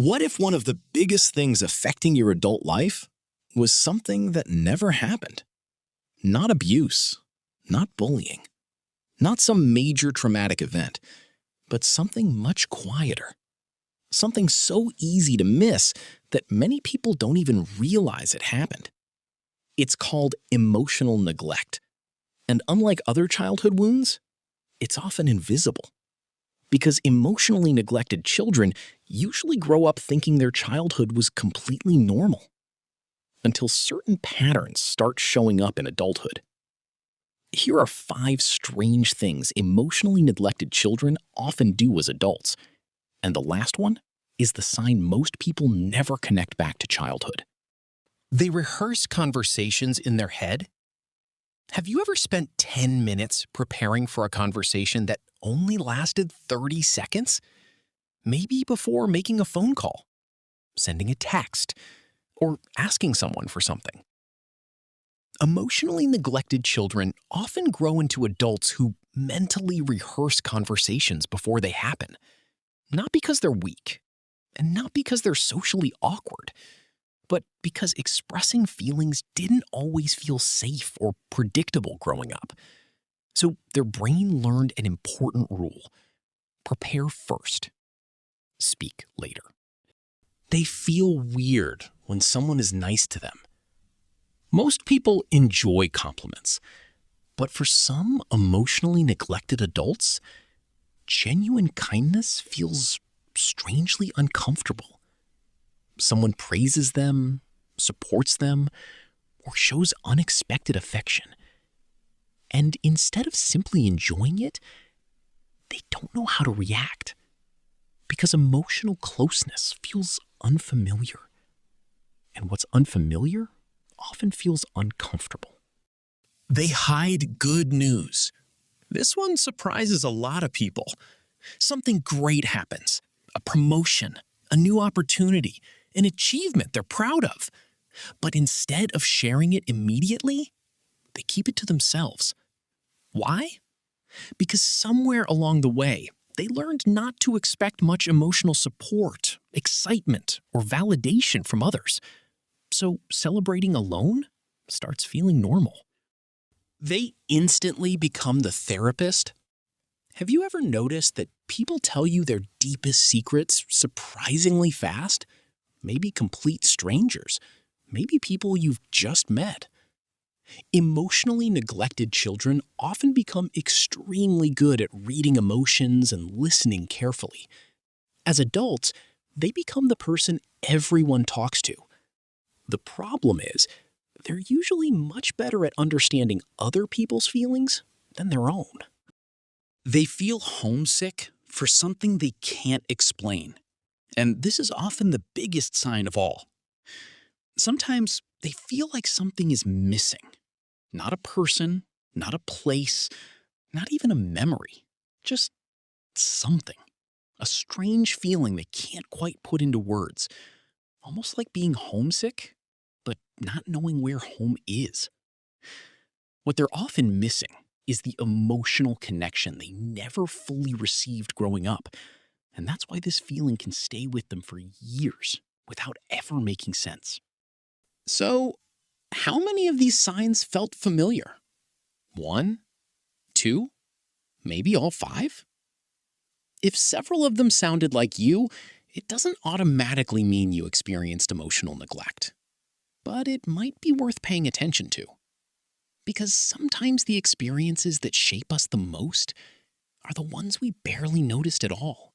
What if one of the biggest things affecting your adult life was something that never happened? Not abuse, not bullying, not some major traumatic event, but something much quieter. Something so easy to miss that many people don't even realize it happened. It's called emotional neglect. And unlike other childhood wounds, it's often invisible. Because emotionally neglected children usually grow up thinking their childhood was completely normal, until certain patterns start showing up in adulthood. Here are 5 strange things emotionally neglected children often do as adults, and the last one is the sign most people never connect back to childhood. They rehearse conversations in their head. Have you ever spent 10 minutes preparing for a conversation that only lasted 30 seconds? Maybe before making a phone call, sending a text, or asking someone for something. Emotionally neglected children often grow into adults who mentally rehearse conversations before they happen. Not because they're weak, and not because they're socially awkward, but because expressing feelings didn't always feel safe or predictable growing up. So their brain learned an important rule: prepare first, speak later. They feel weird when someone is nice to them. Most people enjoy compliments, but for some emotionally neglected adults, genuine kindness feels strangely uncomfortable. Someone praises them, supports them, or shows unexpected affection. And instead of simply enjoying it, they don't know how to react, because emotional closeness feels unfamiliar. And what's unfamiliar often feels uncomfortable. They hide good news. This one surprises a lot of people. Something great happens, a promotion, a new opportunity, an achievement they're proud of. But instead of sharing it immediately, they keep it to themselves. Why? Because somewhere along the way, they learned not to expect much emotional support, excitement, or validation from others. So celebrating alone starts feeling normal. They instantly become the therapist. Have you ever noticed that people tell you their deepest secrets surprisingly fast? Maybe complete strangers, maybe people you've just met. Emotionally neglected children often become extremely good at reading emotions and listening carefully. As adults, they become the person everyone talks to. The problem is, they're usually much better at understanding other people's feelings than their own. They feel homesick for something they can't explain. And this is often the biggest sign of all. Sometimes they feel like something is missing. Not a person, not a place, not even a memory. Just something. A strange feeling they can't quite put into words. Almost like being homesick, but not knowing where home is. What they're often missing is the emotional connection they never fully received growing up. And that's why this feeling can stay with them for years without ever making sense. So, how many of these signs felt familiar? 1, 2, maybe all 5? If several of them sounded like you, it doesn't automatically mean you experienced emotional neglect. But it might be worth paying attention to. Because sometimes the experiences that shape us the most are the ones we barely noticed at all.